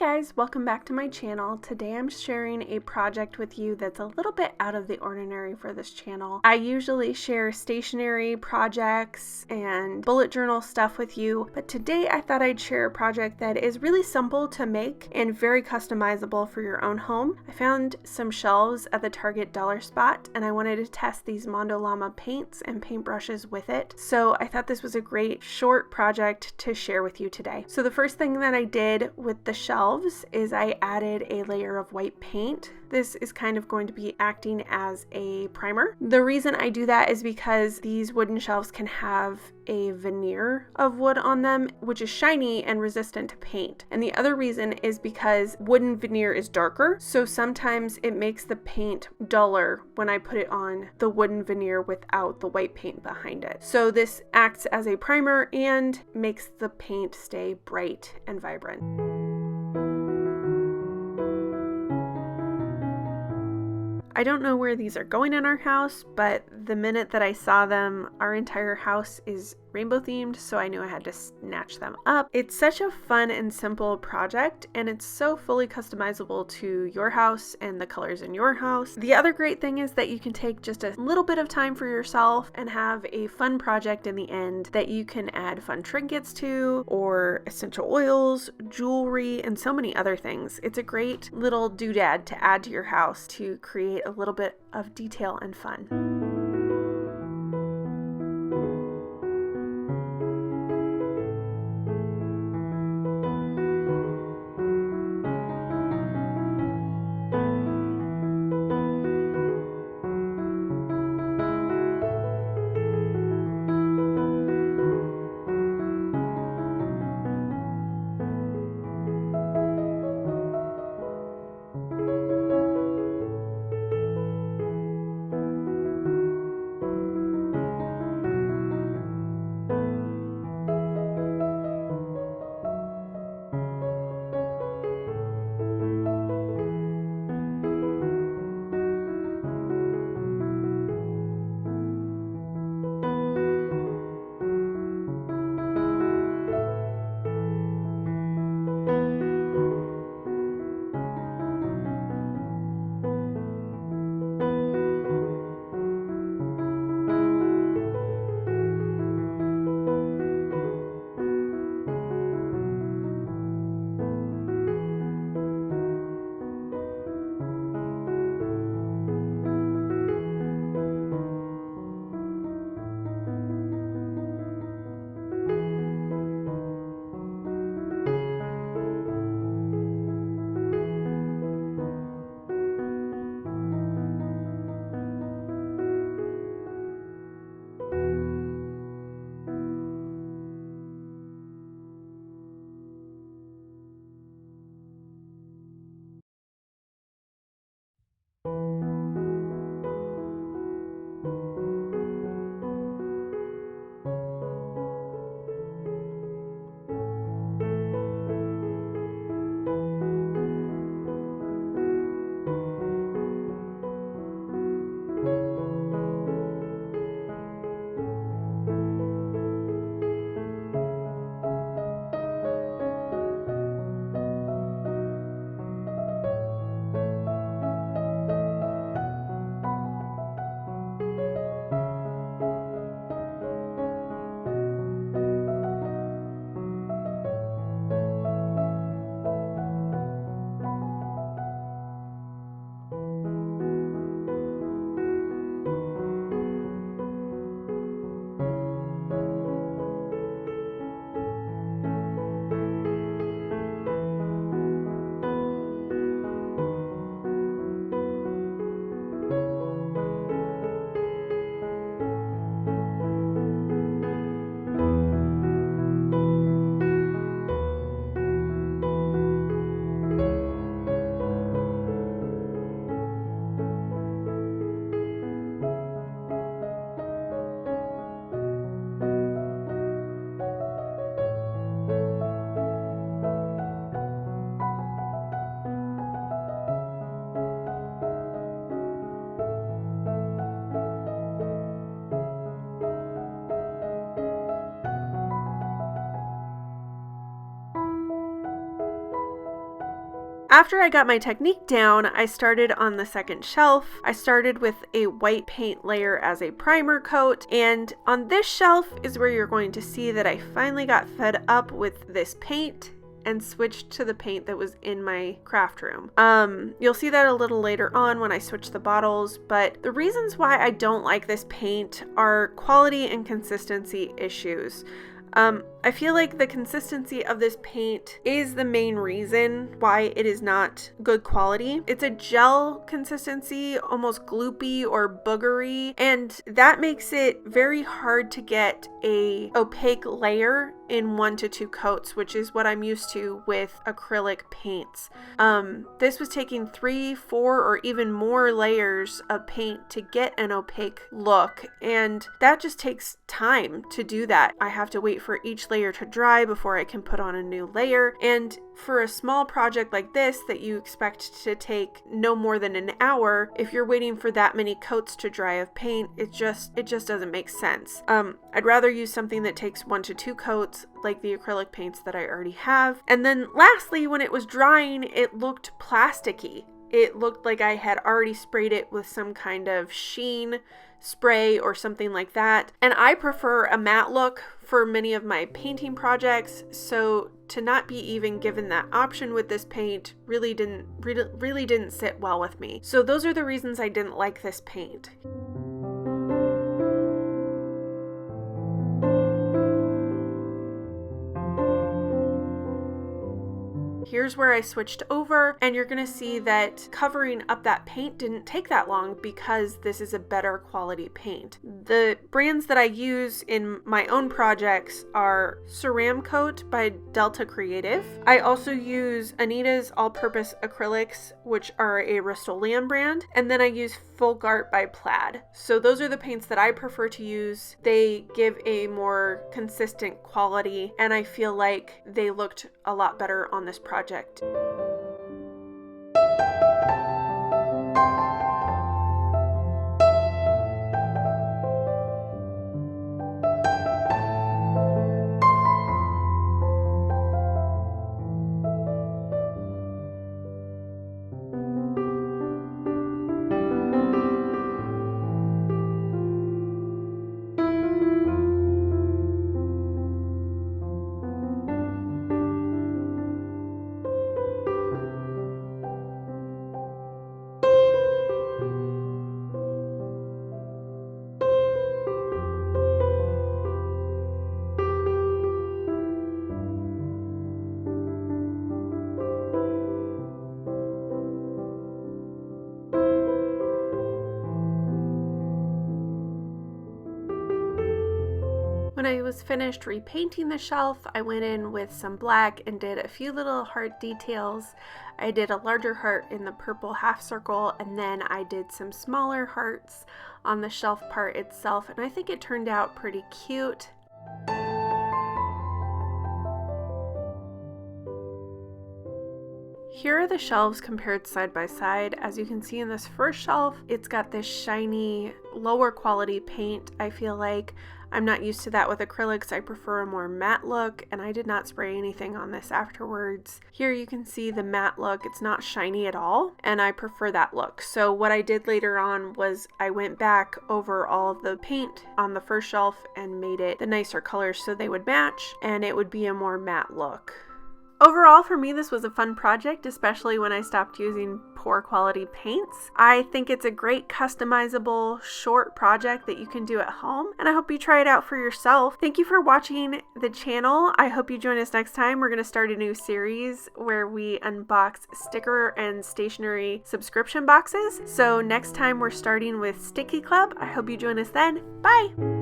guys, welcome back to my channel. Today I'm sharing a project with you that's a little bit out of the ordinary for this channel. I usually share stationery projects and bullet journal stuff with you, but today I thought I'd share a project that is really simple to make and very customizable for your own home. I found some shelves at the Target dollar spot and I wanted to test these Mondo Llama paints and paintbrushes with it. So I thought this was a great short project to share with you today. So the first thing that I did with the shelves is I added a layer of white paint. This is kind of going to be acting as a primer. The reason I do that is because these wooden shelves can have a veneer of wood on them, which is shiny and resistant to paint. And the other reason is because wooden veneer is darker, so sometimes it makes the paint duller when I put it on the wooden veneer without the white paint behind it. So this acts as a primer and makes the paint stay bright and vibrant. I don't know where these are going in our house, but the minute that I saw them, our entire house is rainbow themed, so I knew I had to snatch them up. It's such a fun and simple project, and it's so fully customizable to your house and the colors in your house. The other great thing is that you can take just a little bit of time for yourself and have a fun project in the end that you can add fun trinkets to, or essential oils, jewelry, and so many other things. It's a great little doodad to add to your house to create a little bit of detail and fun. After I got my technique down, I started on the second shelf. I started with a white paint layer as a primer coat, and on this shelf is where you're going to see that I finally got fed up with this paint and switched to the paint that was in my craft room. You'll see that a little later on when I switch the bottles, but the reasons why I don't like this paint are quality and consistency issues. I feel like the consistency of this paint is the main reason why it is not good quality. It's a gel consistency, almost gloopy or boogery, and that makes it very hard to get a opaque layer in 1 to 2 coats, which is what I'm used to with acrylic paints. This was taking 3, 4, or even more layers of paint to get an opaque look, and that just takes time to do that. I have to wait for each layer to dry before I can put on a new layer, and for a small project like this that you expect to take no more than an hour, if you're waiting for that many coats to dry of paint, it just doesn't make sense. I'd rather use something that takes 1 to 2 coats, like the acrylic paints that I already have. And then lastly, when it was drying, it looked plasticky. It looked like I had already sprayed it with some kind of sheen spray or something like that. And I prefer a matte look for many of my painting projects, so to not be even given that option with this paint really didn't sit well with me. So those are the reasons I didn't like this paint. Here's where I switched over, and you're gonna see that covering up that paint didn't take that long because this is a better quality paint. The brands that I use in my own projects are Ceramcoat by Delta Creative. I also use Anita's All-Purpose Acrylics, which are a Rust-Oleum brand, and then I use Folk Art by Plaid. So those are the paints that I prefer to use. They give a more consistent quality, and I feel like they looked a lot better on this project. When I was finished repainting the shelf, I went in with some black and did a few little heart details. I did a larger heart in the purple half circle, and then I did some smaller hearts on the shelf part itself, and I think it turned out pretty cute. Here are the shelves compared side by side. As you can see in this first shelf, it's got this shiny, lower quality paint. I feel like I'm not used to that with acrylics. I prefer a more matte look, and I did not spray anything on this afterwards. Here you can see the matte look. It's not shiny at all, and I prefer that look. So what I did later on was I went back over all of the paint on the first shelf and made it the nicer colors so they would match, and it would be a more matte look. Overall, for me, this was a fun project, especially when I stopped using poor quality paints. I think it's a great customizable short project that you can do at home, and I hope you try it out for yourself. Thank you for watching the channel. I hope you join us next time. We're going to start a new series where we unbox sticker and stationery subscription boxes. So next time we're starting with Sticky Club. I hope you join us then. Bye!